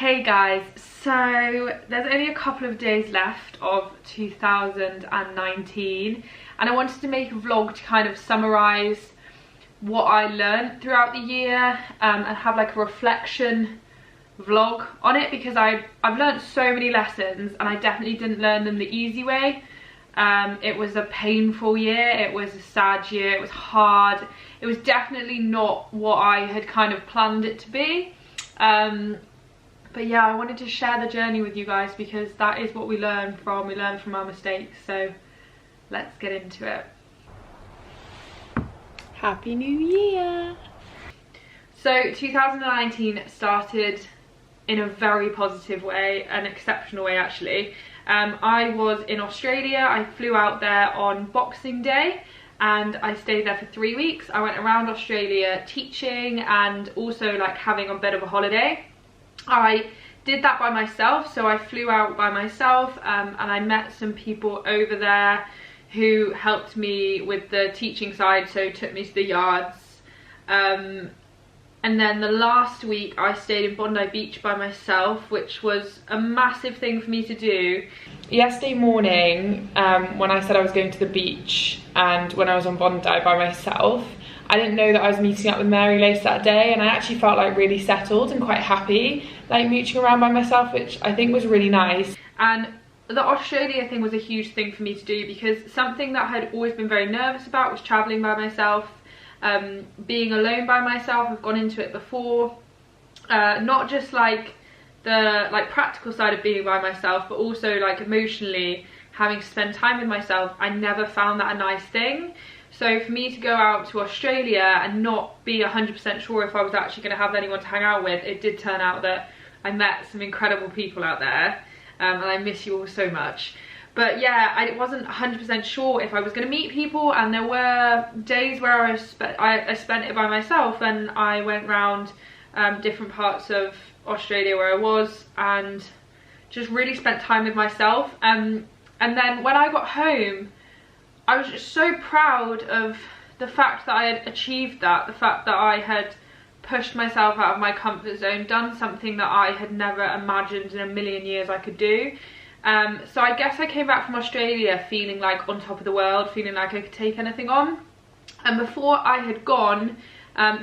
Hey guys, so there's only a couple of days left of 2019 and I wanted to make a vlog to kind of summarise what I learned throughout the year and have like a reflection vlog on it, because I've learned so many lessons and I definitely didn't learn them the easy way. It was a painful year, it was a sad year, it was hard, it was definitely not what I had kind of planned it to be. But yeah, I wanted to share the journey with you guys because that is what we learn from. We learn from our mistakes. So let's get into it. Happy New Year! So 2019 started in a very positive way, an exceptional way actually. I was in Australia. I flew out there on Boxing Day and I stayed there for 3 weeks. I went around Australia teaching and also like having a bit of a holiday. I did that by myself, so I flew out by myself and I met some people over there who helped me with the teaching side, so took me to the yards. And then the last week I stayed in Bondi Beach by myself, which was a massive thing for me to do. Yesterday morning, when I said I was going to the beach and when I was on Bondi by myself, I didn't know that I was meeting up with Mary later that day, and I actually felt like really settled and quite happy, like mooching around by myself, which I think was really nice. And the Australia thing was a huge thing for me to do because something that I had always been very nervous about was travelling by myself, being alone by myself. I've gone into it before, not just like the practical side of being by myself, but also like emotionally having to spend time with myself. I never found that a nice thing. So for me to go out to Australia and not be 100% sure if I was actually going to have anyone to hang out with, it did turn out that I met some incredible people out there, and I miss you all so much. But yeah, I wasn't 100% sure if I was going to meet people, and there were days where I spent it by myself and I went round different parts of Australia where I was and just really spent time with myself. And then when I got home, I was just so proud of the fact that I had achieved that, the fact that I had pushed myself out of my comfort zone, done something that I had never imagined in a million years I could do. So I guess I came back from Australia feeling like on top of the world, feeling like I could take anything on. And before I had gone,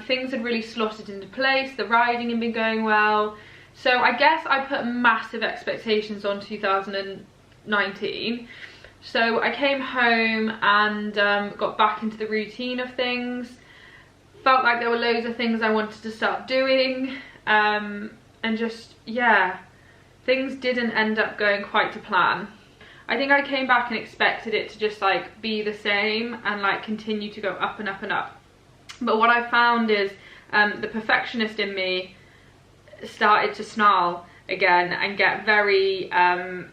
things had really slotted into place, the riding had been going well. So I guess I put massive expectations on 2019. So I came home and got back into the routine of things. Felt like there were loads of things I wanted to start doing, and just, yeah, things didn't end up going quite to plan. I think I came back and expected it to just like be the same and like continue to go up and up and up. But what I found is the perfectionist in me started to snarl again and get very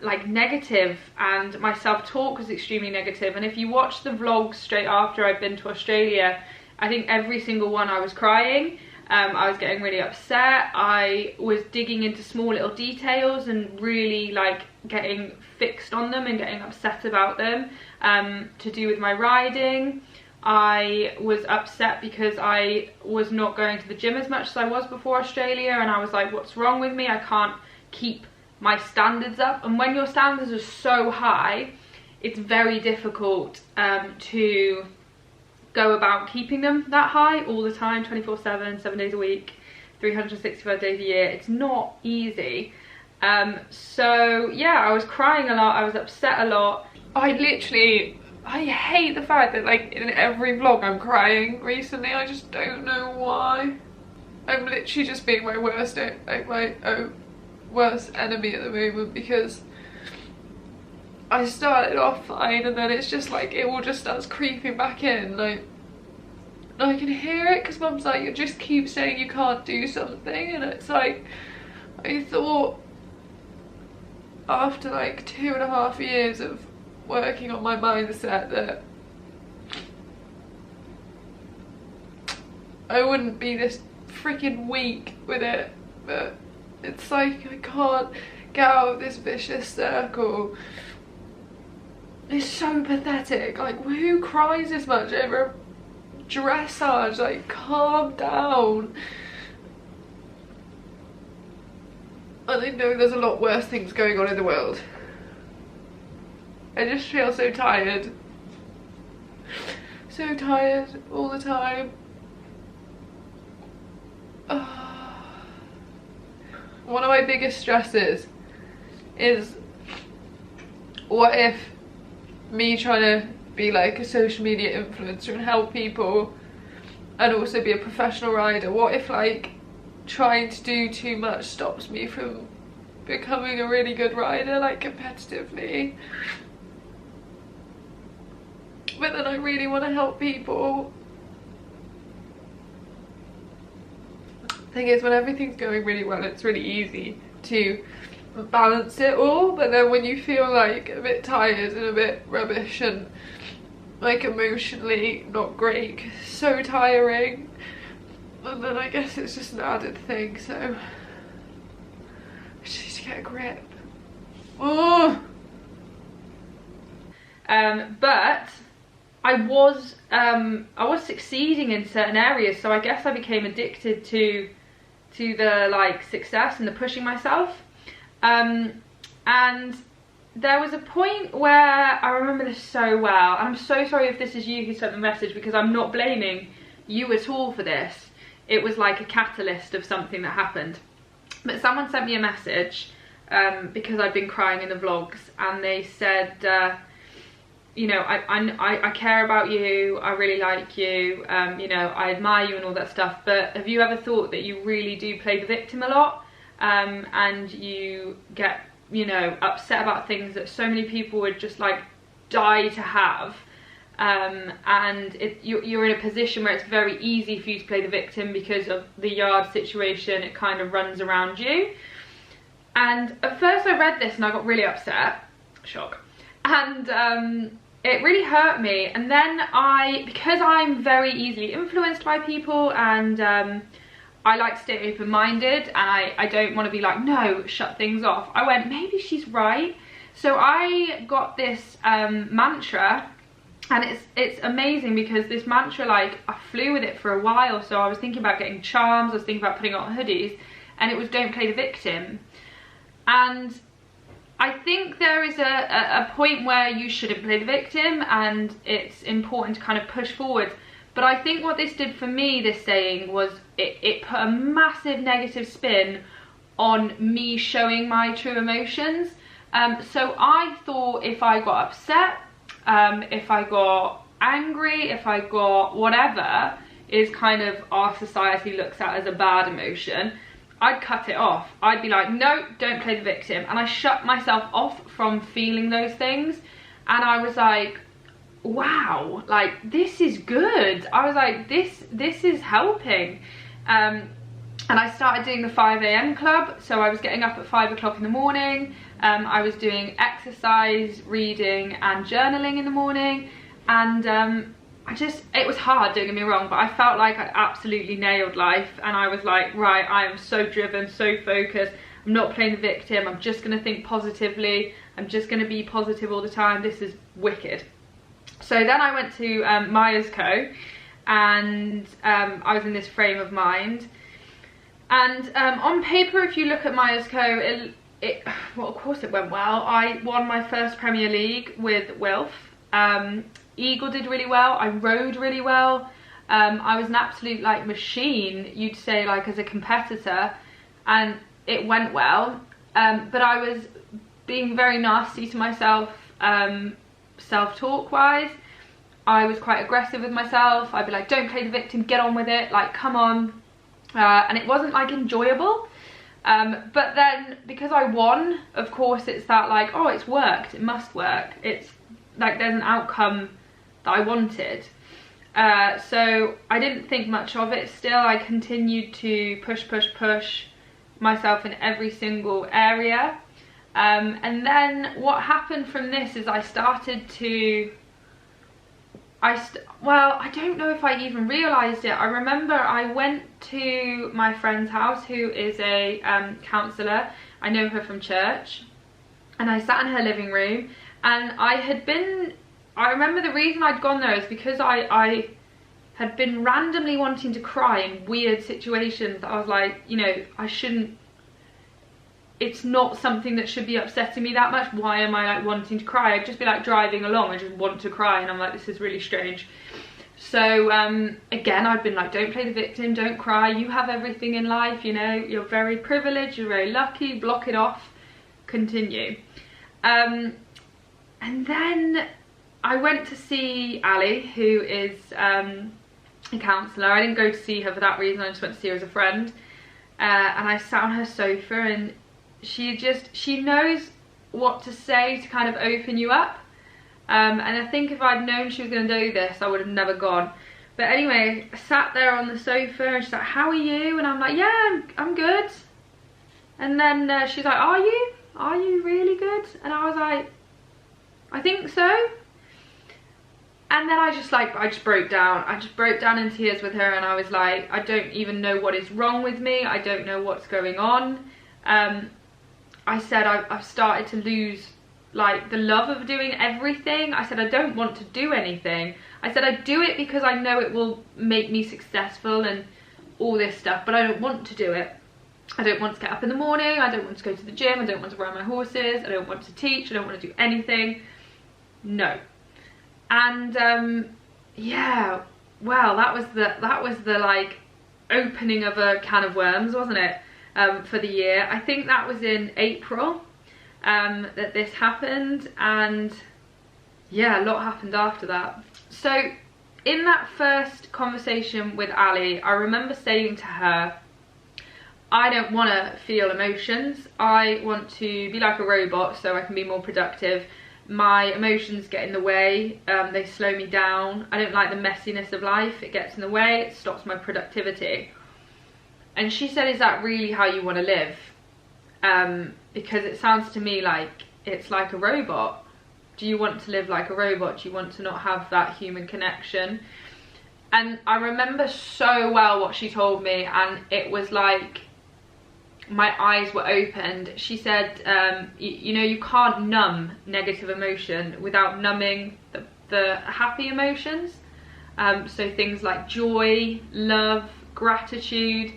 like negative, and my self-talk was extremely negative. And if you watch the vlogs straight after I'd been to Australia, I think every single one I was crying. I was getting really upset. I was digging into small little details and really like getting fixed on them and getting upset about them, to do with my riding. I was upset because I was not going to the gym as much as I was before Australia, and I was like, what's wrong with me? I can't keep my standards up. And when your standards are so high, it's very difficult to go about keeping them that high all the time, 24/7, 7 days a week, 365 days a year. It's not easy. So yeah, I was crying a lot, I was upset a lot. I hate the fact that like in every vlog I'm crying recently. I just don't know why. I'm literally just being my worst enemy at the moment, because I started off fine and then it's just like it all just starts creeping back in. Like I can hear it because Mum's like, you just keep saying you can't do something, and it's like, I thought after like 2.5 years of working on my mindset that I wouldn't be this freaking weak with it, but it's like I can't get out of this vicious circle. It's so pathetic. Like, who cries this much over dressage? Like, calm down. when I know there's a lot worse things going on in the world. I just feel so tired. So tired all the time. One of my biggest stresses is, what if me trying to be like a social media influencer and help people and also be a professional rider, what if like trying to do too much stops me from becoming a really good rider, like competitively? But then I really want to help people. Thing is, when everything's going really well, it's really easy to balance it all, but then when you feel like a bit tired and a bit rubbish and like emotionally not great, it's so tiring, and then I guess it's just an added thing, so I just need to get a grip. Oh. But I was succeeding in certain areas, so I guess I became addicted to the like success and the pushing myself. And there was a point where I remember this so well, and I'm so sorry if this is you who sent the message, because I'm not blaming you at all for this. It was like a catalyst of something that happened. But someone sent me a message because I'd been crying in the vlogs, and they said, you know, I care about you, I really like you, you know, I admire you and all that stuff, but have you ever thought that you really do play the victim a lot, and you get, you know, upset about things that so many people would just like die to have, and you're in a position where it's very easy for you to play the victim because of the yard situation, it kind of runs around you. And at first I read this and I got really upset, shock, and it really hurt me. And then because I'm very easily influenced by people, and I like to stay open-minded, and I don't want to be like, no, shut things off, I went, maybe she's right. So I got this mantra, and it's amazing because this mantra, like, I flew with it for a while. So I was thinking about getting charms, I was thinking about putting on hoodies, and it was don't play the victim. And I think there is a point where you shouldn't play the victim, and it's important to kind of push forward. But I think what this did for me, this saying, was it put a massive negative spin on me showing my true emotions. So I thought if I got upset, if I got angry, if I got whatever is kind of our society looks at as a bad emotion, I'd cut it off. I'd be like, no, don't play the victim. And I shut myself off from feeling those things. And I was like, wow, like, this is good. I was like, this is helping. And I started doing the 5 AM club. So I was getting up at 5 o'clock in the morning. I was doing exercise, reading and journaling in the morning. And it was hard, don't get me wrong, but I felt like I'd absolutely nailed life, and I was like, right, I am so driven, so focused, I'm not playing the victim, I'm just going to think positively, I'm just going to be positive all the time, this is wicked. So then I went to Myers Co, and I was in this frame of mind, and on paper, if you look at Myers Co, well, of course it went well. I won my first Premier League with Wilf. Eagle did really well, I rode really well, I was an absolute like machine, you'd say, like as a competitor, and it went well, but I was being very nasty to myself, self-talk wise. I was quite aggressive with myself. I'd be like, don't play the victim, get on with it, like, come on, and it wasn't like enjoyable. But then because I won, of course it's that like, oh, it's worked, it must work, it's like there's an outcome that I wanted. So I didn't think much of it still. I continued to push myself in every single area. And then what happened from this is I started to, well, I don't know if I even realised it. I remember I went to my friend's house, who is a counsellor. I know her from church. And I sat in her living room, and I remember the reason I'd gone there is because I had been randomly wanting to cry in weird situations that I was like, you know, I shouldn't it's not something that should be upsetting me that much. Why am I like wanting to cry? I'd just be like driving along, I just want to cry, and I'm like, this is really strange. So again, I've been like, don't play the victim, don't cry, you have everything in life, you know, you're very privileged, you're very lucky, block it off, continue. And then I went to see Ali, who is a counsellor. I didn't go to see her for that reason, I just went to see her as a friend. And I sat on her sofa, and she knows what to say to kind of open you up. And I think if I'd known she was going to do this, I would have never gone. But anyway, I sat there on the sofa, and she's like, how are you? And I'm like, yeah, I'm good. And then she's like, are you? Are you really good? And I was like, I think so. And then I just broke down. I just broke down in tears with her, and I was like, I don't even know what is wrong with me. I don't know what's going on. I said, I've started to lose like the love of doing everything. I said, I don't want to do anything. I said, I do it because I know it will make me successful and all this stuff, but I don't want to do it. I don't want to get up in the morning. I don't want to go to the gym. I don't want to ride my horses. I don't want to teach. I don't want to do anything. No. And yeah, well, that was the like opening of a can of worms, wasn't it, for the year. I think that was in April that this happened, and yeah, a lot happened after that. So in that first conversation with Ali, I remember saying to her, I don't want to feel emotions. I want to be like a robot so I can be more productive. My emotions get in the way, they slow me down. I don't like the messiness of life. It gets in the way, it stops my productivity. And she said, is that really how you want to live? Because it sounds to me like it's like a robot. Do you want to live like a robot? Do you want to not have that human connection? And I remember so well what she told me, and it was like my eyes were opened. She said, you know, you can't numb negative emotion without numbing the happy emotions. So things like joy, love, gratitude.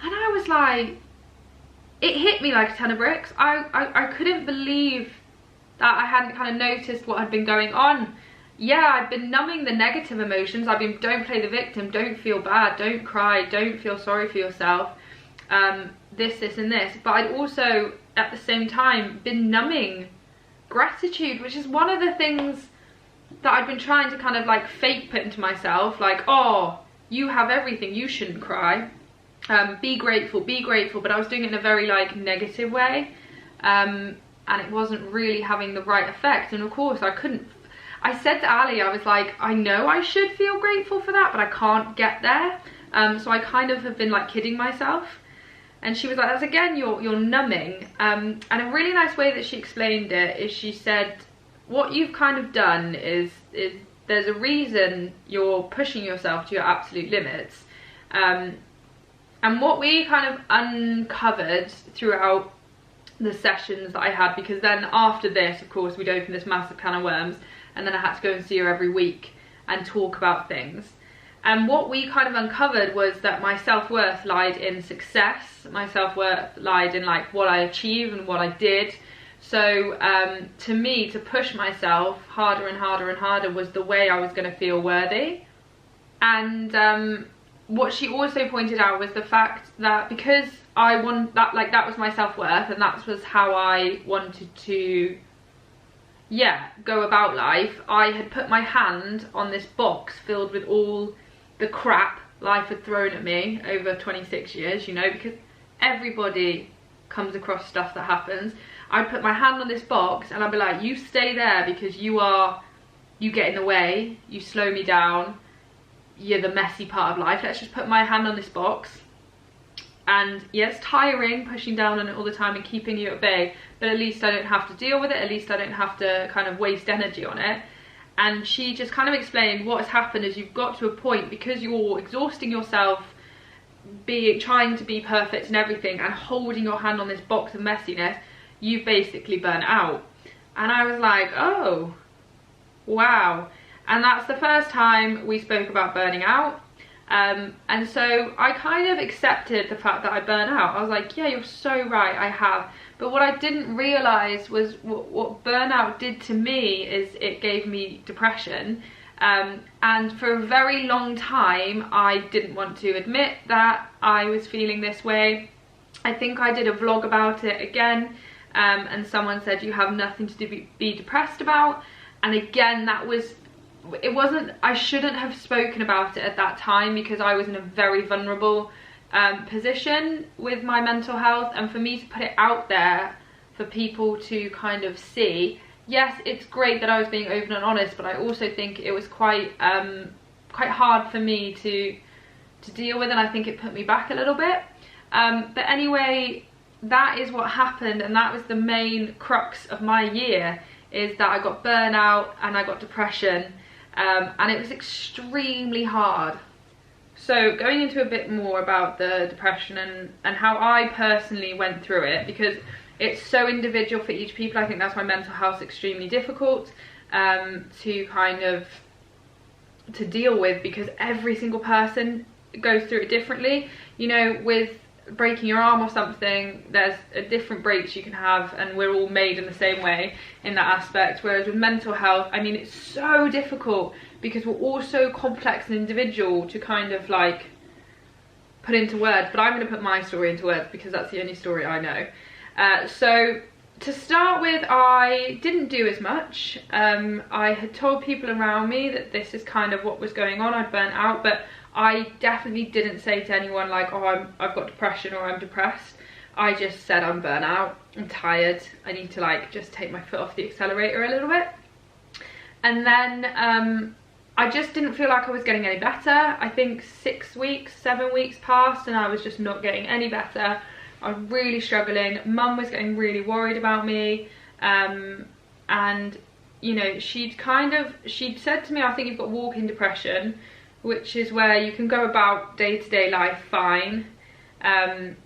And I was like, it hit me like a ton of bricks. I couldn't believe that I hadn't kind of noticed what had been going on. Yeah, I've been numbing the negative emotions. I've been, don't play the victim, don't feel bad, don't cry, don't feel sorry for yourself. This and this, but I'd also at the same time been numbing gratitude, which is one of the things that I've been trying to kind of like fake put into myself, like, oh, you have everything, you shouldn't cry, be grateful, but I was doing it in a very like negative way, and it wasn't really having the right effect. And of course I said to Ali, I was like, I know I should feel grateful for that, but I can't get there. So I kind of have been like kidding myself. And she was like, that's again, you're numbing. And a really nice way that she explained it is she said, what you've kind of done is there's a reason you're pushing yourself to your absolute limits. And what we kind of uncovered throughout the sessions that I had, because then after this, of course, we'd open this massive can of worms, and then I had to go and see her every week and talk about things. And what we kind of uncovered was that my self-worth lied in success. My self-worth lied in like what I achieved and what I did. So to me, to push myself harder and harder and harder was the way I was going to feel worthy. And what she also pointed out was the fact that because I want that, like that was my self-worth, and that was how I wanted to, yeah, go about life. I had put my hand on this box filled with all the crap life had thrown at me over 26 years, you know, because everybody comes across stuff that happens. I'd put my hand on this box and I'd be like, you stay there because you get in the way, you slow me down, you're the messy part of life. Let's just put my hand on this box. And yeah, it's tiring pushing down on it all the time and keeping you at bay, but at least I don't have to deal with it, at least I don't have to kind of waste energy on it. And she just kind of explained what has happened is you've got to a point, because you're exhausting yourself trying to be perfect and everything and holding your hand on this box of messiness, you've basically burnt out. And I was like, oh wow. And that's the first time we spoke about burning out. And so I kind of accepted the fact that I burn out. I was like, yeah, you're so right, I have. But what I didn't realise was what burnout did to me is it gave me depression. And for a very long time, I didn't want to admit that I was feeling this way. I think I did a vlog about it again, and someone said you have nothing to be depressed about. And again, I shouldn't have spoken about it at that time, because I was in a very vulnerable position with my mental health, and for me to put it out there for people to kind of see, yes, it's great that I was being open and honest, but I also think it was quite hard for me to deal with, and I think it put me back a little bit. But anyway, that is what happened, and that was the main crux of my year, is that I got burnout and I got depression, and it was extremely hard. So going into a bit more about the depression and how I personally went through it, because it's so individual for each people. I think that's why mental health is extremely difficult to kind of deal with, because every single person goes through it differently. You know, with breaking your arm or something, there's a different breaks you can have, and we're all made in the same way in that aspect. Whereas with mental health, I mean, it's so difficult because we're all so complex and individual to kind of like put into words. But I'm going to put my story into words because that's the only story I know. So to start with, I didn't do as much. I had told people around me that this is kind of what was going on. I'd burnt out, but I definitely didn't say to anyone like, oh, I've got depression or I'm depressed. I just said I'm burnt out, I'm tired, I need to like just take my foot off the accelerator a little bit. And then I just didn't feel like I was getting any better. I think 6 weeks, 7 weeks passed and I was just not getting any better. I was really struggling. Mum was getting really worried about me, and you know, she'd said to me, I think you've got walking depression, which is where you can go about day-to-day life fine,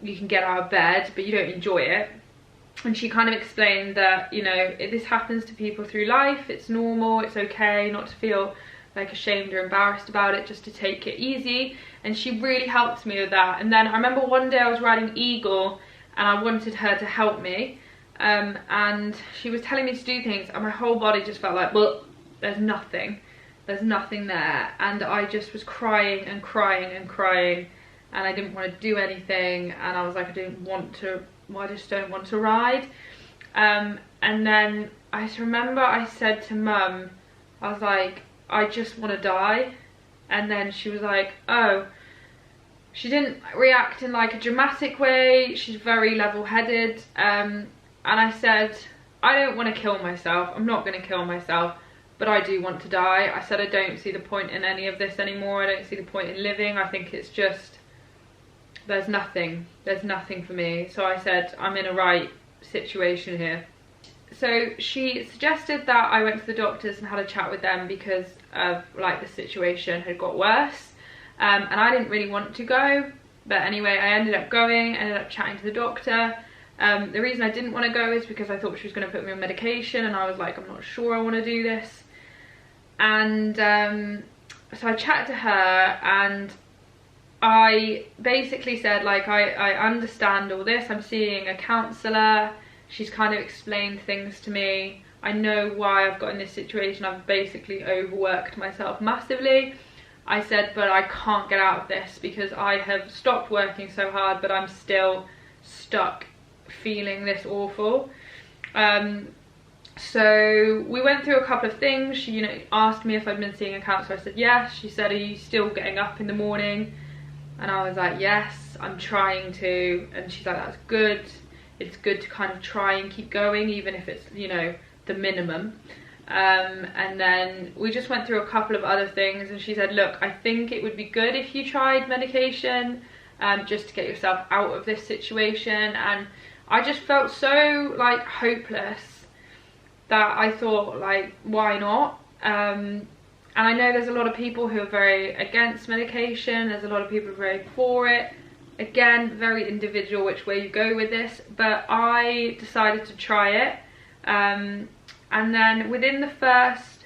you can get out of bed, but you don't enjoy it. And she kind of explained that, you know, this happens to people through life, it's normal, it's okay not to feel like ashamed or embarrassed about it, just to take it easy. And she really helped me with that. And then I remember one day I was riding Eagle and I wanted her to help me, and she was telling me to do things and my whole body just felt like, well, there's nothing there, and I just was crying and crying and crying, and I didn't want to do anything, and I was like, I just don't want to ride. And then I just remember I said to Mum, I was like, I just want to die. And then she was like, oh. She didn't react in like a dramatic way, she's very level-headed, and I said, I don't want to kill myself, I'm not going to kill myself, but I do want to die. I said I don't see the point in any of this anymore, I don't see the point in living, I think it's just, there's nothing for me. So I said, I'm in a right situation here. So she suggested that I went to the doctors and had a chat with them because of like the situation had got worse, and I didn't really want to go, but anyway I ended up going, ended up chatting to the doctor. The reason I didn't want to go is because I thought she was going to put me on medication, and I was like, I'm not sure I want to do this. And so I chatted to her and I basically said, like, I understand all this, I'm seeing a counsellor, she's kind of explained things to me, I know why I've got in this situation, I've basically overworked myself massively. I said, but I can't get out of this because I have stopped working so hard, but I'm still stuck feeling this awful. So we went through a couple of things. She, you know, asked me if I'd been seeing a counsellor. I said yes. She said, are you still getting up in the morning? And I was like, yes, I'm trying to. And she's like, that's good. It's good to kind of try and keep going, even if it's, you know, the minimum. And then we just went through a couple of other things, and she said, look, I think it would be good if you tried medication, just to get yourself out of this situation. And I just felt so like hopeless that I thought, like, why not? And I know there's a lot of people who are very against medication, there's a lot of people who are very for it. Again, very individual which way you go with this, but I decided to try it. And then within the first,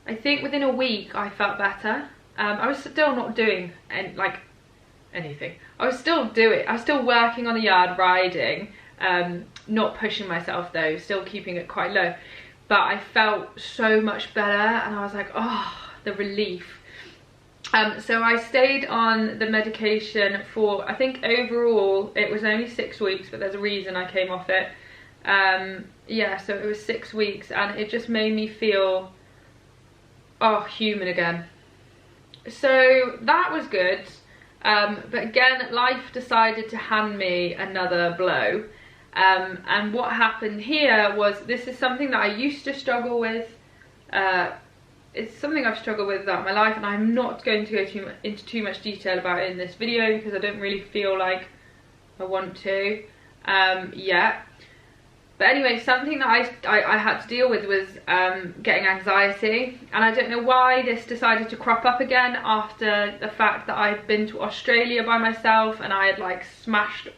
I think within a week, I felt better. I was still not doing anything. I was still working on the yard, riding, not pushing myself though, still keeping it quite low. But I felt so much better, and I was like, oh, the relief. So I stayed on the medication for, I think overall it was only 6 weeks, but there's a reason I came off it. Yeah, so it was 6 weeks, and it just made me feel, oh, human again. So that was good. But again, life decided to hand me another blow. And what happened here was, this is something that I used to struggle with. It's something I've struggled with throughout my life, and I'm not going to go into too much detail about it in this video because I don't really feel like I want to yet. But anyway, something that I had to deal with was getting anxiety, and I don't know why this decided to crop up again after the fact that I'd been to Australia by myself and I had like smashed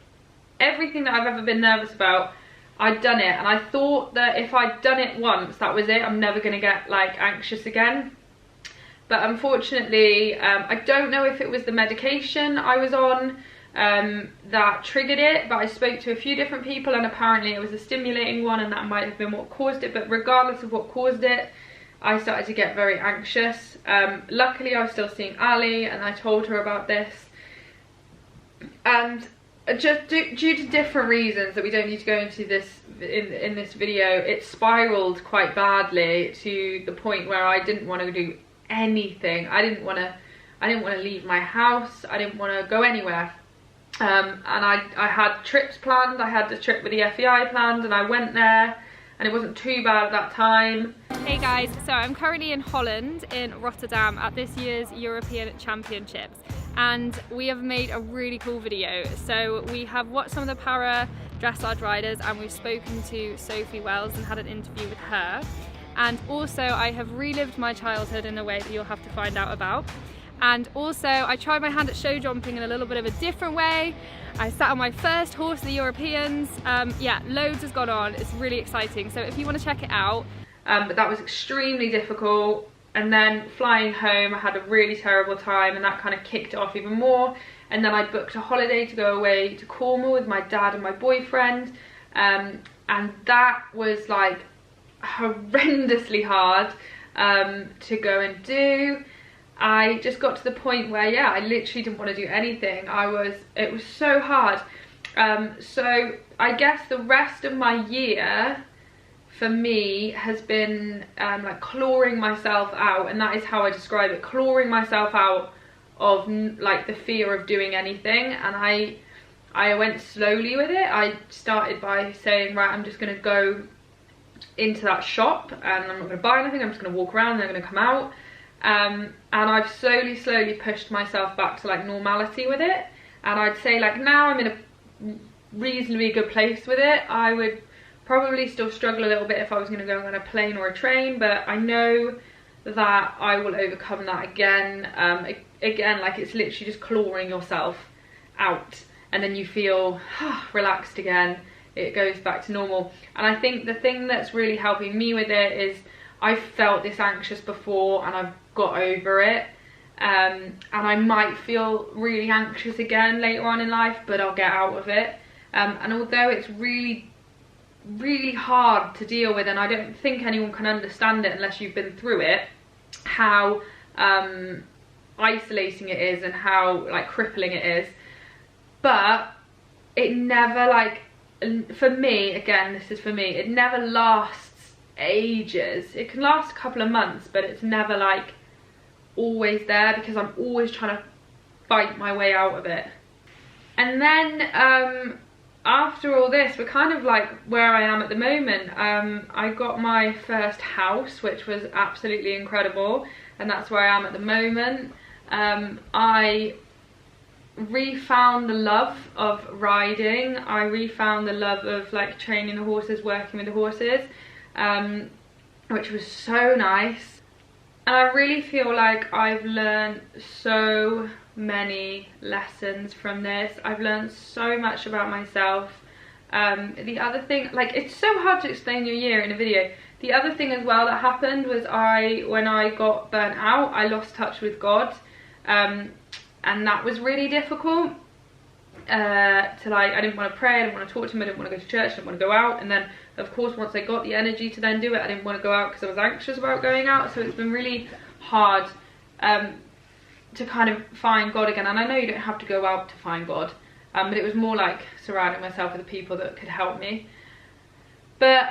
everything that I've ever been nervous about. I'd done it, and I thought that if I'd done it once, that was it, I'm never going to get like anxious again. But unfortunately, I don't know if it was the medication I was on that triggered it, but I spoke to a few different people, and apparently it was a stimulating one, and that might have been what caused it. But regardless of what caused it, I started to get very anxious. Luckily I was still seeing Ali, and I told her about this, and just due to different reasons that we don't need to go into this in this video, it spiraled quite badly to the point where I didn't want to do anything. I didn't want to leave my house. I didn't want to go anywhere. And I had trips planned. I had the trip with the FEI planned, and I went there, and it wasn't too bad at that time. Hey guys, so I'm currently in Holland, in Rotterdam, at this year's European Championships, and we have made a really cool video. So we have watched some of the para dressage riders, and we've spoken to Sophie Wells and had an interview with her. And also I have relived my childhood in a way that you'll have to find out about. And also I tried my hand at show jumping in a little bit of a different way. I sat on my first horse of the Europeans. Yeah, loads has gone on. It's really exciting. So if you want to check it out. But that was extremely difficult. And then flying home, I had a really terrible time, and that kind of kicked it off even more. And then I booked a holiday to go away to Cornwall with my dad and my boyfriend. And that was like horrendously hard to go and do. I just got to the point where, yeah, I literally didn't want to do anything. It was so hard. So I guess the rest of my year for me has been like clawing myself out, and that is how I describe it, clawing myself out of like the fear of doing anything. And I went slowly with it. I started by saying, right, I'm just going to go into that shop and I'm not going to buy anything, I'm just going to walk around and I'm going to come out. And I've slowly pushed myself back to like normality with it, and I'd say like now I'm in a reasonably good place with it. I would probably still struggle a little bit if I was going to go on a plane or a train, but I know that I will overcome that again. Again, like it's literally just clawing yourself out, and then you feel relaxed again. It goes back to normal. And I think the thing that's really helping me with it is I've felt this anxious before and I've got over it, and I might feel really anxious again later on in life, but I'll get out of it. And although it's really hard to deal with, and I don't think anyone can understand it unless you've been through it, how isolating it is and how like crippling it is, but it never, like, for me, again, this is for me, it never lasts ages. It can last a couple of months, but it's never like always there, because I'm always trying to fight my way out of it. And then after all this, we're kind of like where I am at the moment. I got my first house, which was absolutely incredible, and that's where I am at the moment. I refound the love of riding. I refound the love of like training the horses, working with the horses, which was so nice. And I really feel like I've learned so many lessons from this. I've learned so much about myself. The other thing, like, it's so hard to explain your year in a video. The other thing as well that happened was when I got burnt out, I lost touch with God, and that was really difficult. I didn't want to pray, I didn't want to talk to him, I didn't want to go to church, I didn't want to go out. And then of course once I got the energy to then do it, I didn't want to go out because I was anxious about going out. So it's been really hard to kind of find God again. And I know you don't have to go out to find God, but it was more like surrounding myself with the people that could help me. But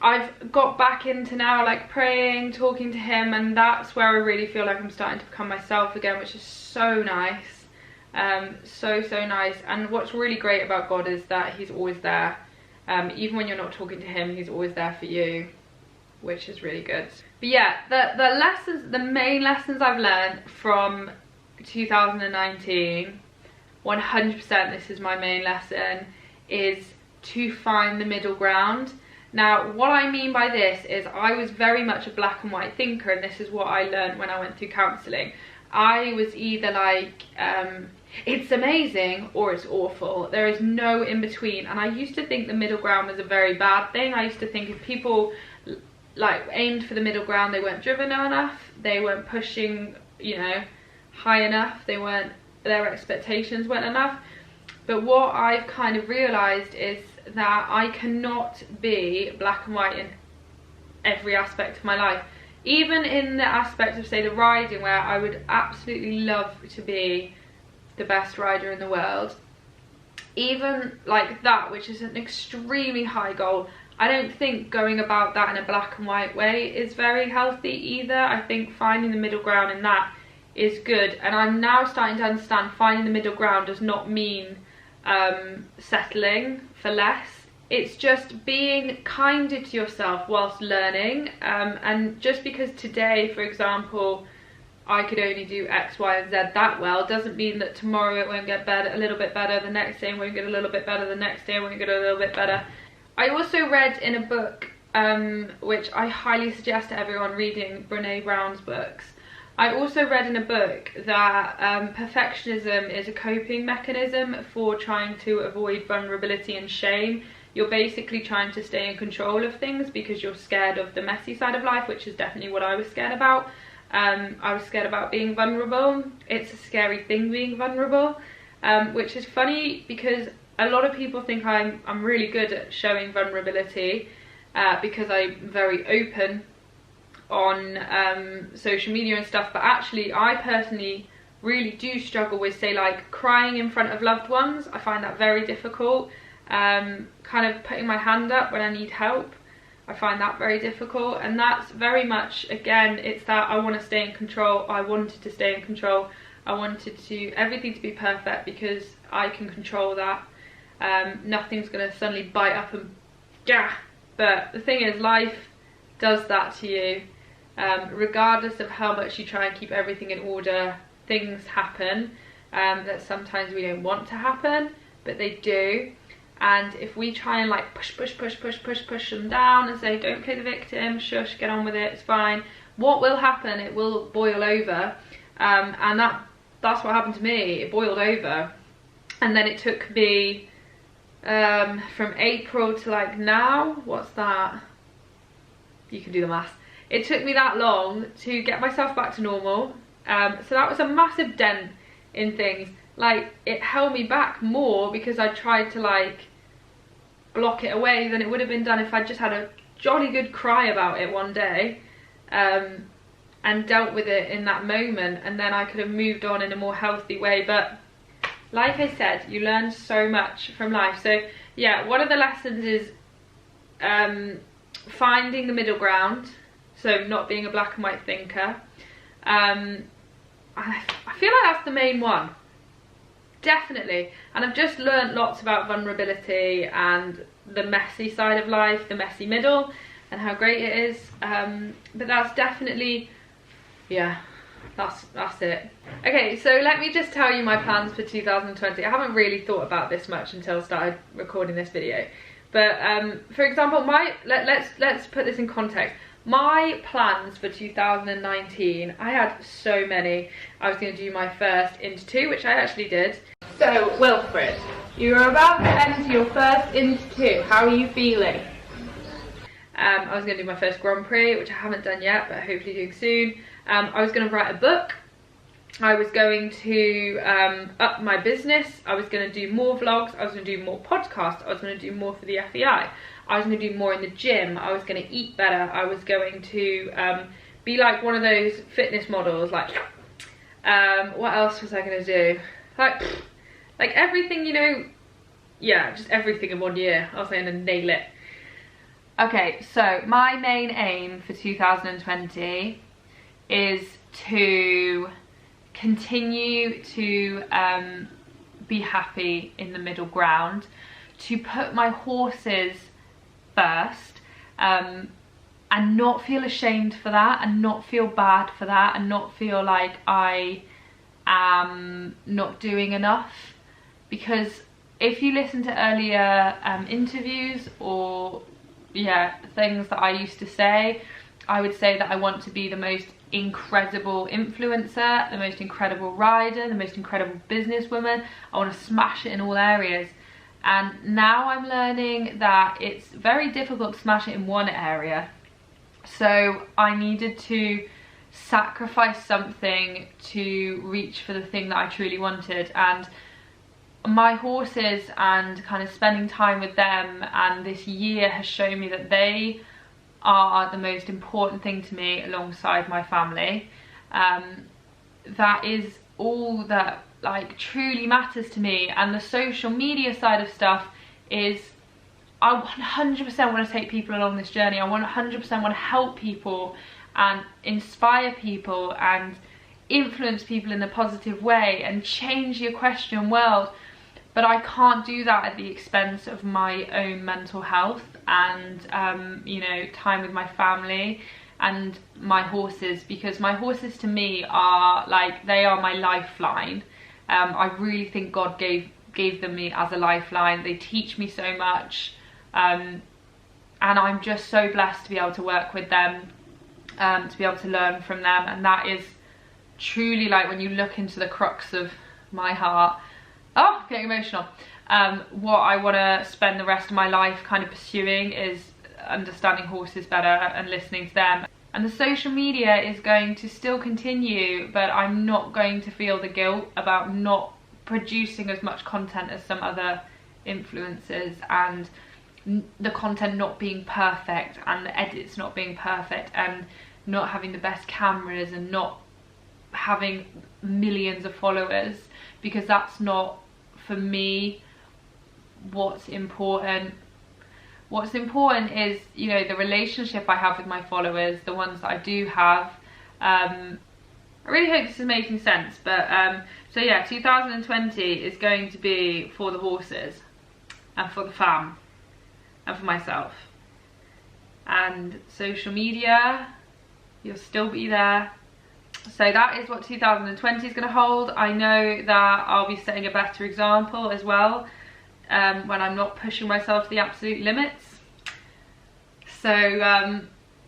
I've got back into now like praying, talking to him, and that's where I really feel like I'm starting to become myself again, which is so nice. So nice. And what's really great about God is that he's always there. Even when you're not talking to him, he's always there for you, which is really good. But yeah, the main lessons I've learned from 2019, 100% this is my main lesson, is to find the middle ground. Now what I mean by this is I was very much a black and white thinker, and this is what I learned when I went through counselling. I was either like it's amazing or it's awful. There is no in between, and I used to think the middle ground was a very bad thing. I used to think if people like aimed for the middle ground, they weren't driven enough, they weren't pushing, you know, high enough, their expectations weren't enough. But what I've kind of realised is that I cannot be black and white in every aspect of my life. Even in the aspect of, say, the riding, where I would absolutely love to be the best rider in the world, even like that, which is an extremely high goal, I don't think going about that in a black and white way is very healthy either. I think finding the middle ground in that is good, and I'm now starting to understand finding the middle ground does not mean settling for less. It's just being kinder to yourself whilst learning, and just because today, for example, I could only do X, Y and Z that well, doesn't mean that tomorrow it won't get better, a little bit better, the next day it won't get a little bit better, the next day it won't get a little bit better. I also read in a book, which I highly suggest to everyone reading, Brené Brown's books. I also read in a book that perfectionism is a coping mechanism for trying to avoid vulnerability and shame. You're basically trying to stay in control of things because you're scared of the messy side of life, which is definitely what I was scared about. I was scared about being vulnerable. It's a scary thing being vulnerable, which is funny because a lot of people think I'm really good at showing vulnerability because I'm very open on social media and stuff, but actually I personally really do struggle with, say, like crying in front of loved ones. I find that very difficult. Kind of putting my hand up when I need help, I find that very difficult. And that's very much, again, it's that I want to stay in control. I wanted to stay in control. I wanted everything to be perfect because I can control that. Nothing's gonna suddenly bite up and but the thing is, life does that to you. Regardless of how much you try and keep everything in order, things happen that sometimes we don't want to happen, but they do. And if we try and like push them down and say, don't play the victim, shush, get on with it, it's fine, what will happen? It will boil over, and that's what happened to me. It boiled over, and then it took me from April to like now, what's that? You can do the maths. It took me that long to get myself back to normal. So that was a massive dent in things. Like, it held me back more because I tried to like block it away than it would have been done if I'd just had a jolly good cry about it one day, and dealt with it in that moment, and then I could have moved on in a more healthy way. But like I said, you learn so much from life. So yeah, one of the lessons is finding the middle ground, so not being a black and white thinker. I feel like that's the main one, definitely. And I've just learned lots about vulnerability and the messy side of life, the messy middle, and how great it is. But that's definitely, yeah, that's it. Okay, so let me just tell you my plans for 2020. I haven't really thought about this much until I started recording this video. But for example, let's put this in context. My plans for 2019, I had so many. I was going to do my first Into 2, which I actually did. So, Wilfred, You're about to enter your first Insta 2. How are you feeling? I was going to do my first Grand Prix, which I haven't done yet, but hopefully doing soon. I was going to write a book. I was going to up my business. I was going to do more vlogs. I was going to do more podcasts. I was going to do more for the FEI. I was going to do more in the gym. I was going to eat better. I was going to be like one of those fitness models. Like, what else was I going to do? Like everything, you know. Yeah, just everything in 1 year. I was going to nail it. Okay, so my main aim for 2020 is to continue to be happy in the middle ground, to put my horses first, and not feel ashamed for that, and not feel bad for that, and not feel like I am not doing enough. Because if you listen to earlier interviews or things that I used to say, I would say that I want to be the most incredible influencer, the most incredible rider, the most incredible businesswoman. I want to smash it in all areas. And now I'm learning that it's very difficult to smash it in one area. So I needed to sacrifice something to reach for the thing that I truly wanted. And my horses and kind of spending time with them and this year has shown me that they are the most important thing to me alongside my family. That is all that like truly matters to me. And the social media side of stuff is, I 100% want to take people along this journey. I 100% want to help people and inspire people and influence people in a positive way and change the equestrian world. But I can't do that at the expense of my own mental health and, you know, time with my family and my horses, because my horses to me are like, they are my lifeline. I really think God gave them me as a lifeline. They teach me so much, and I'm just so blessed to be able to work with them, to be able to learn from them. And that is truly, like, when you look into the crux of my heart, oh, getting emotional. What I want to spend the rest of my life kind of pursuing is understanding horses better and listening to them. And the social media is going to still continue, but I'm not going to feel the guilt about not producing as much content as some other influencers, and the content not being perfect, and the edits not being perfect, and not having the best cameras, and not having millions of followers, because that's not, for me, what's important. What's important is, you know, the relationship I have with my followers, the ones that I do have. I really hope this is making sense, but so yeah, 2020 is going to be for the horses and for the fam and for myself. And social media, you'll still be there. So that is what 2020 is going to hold. I know that I'll be setting a better example as well, when I'm not pushing myself to the absolute limits. So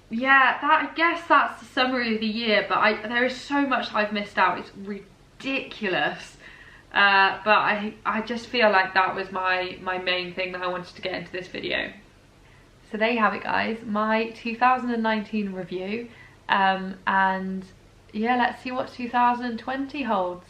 yeah, I guess that's the summary of the year, but there is so much that I've missed out. It's ridiculous. But I just feel like that was my main thing that I wanted to get into this video. So there you have it, guys, my 2019 review, and yeah, let's see what 2020 holds.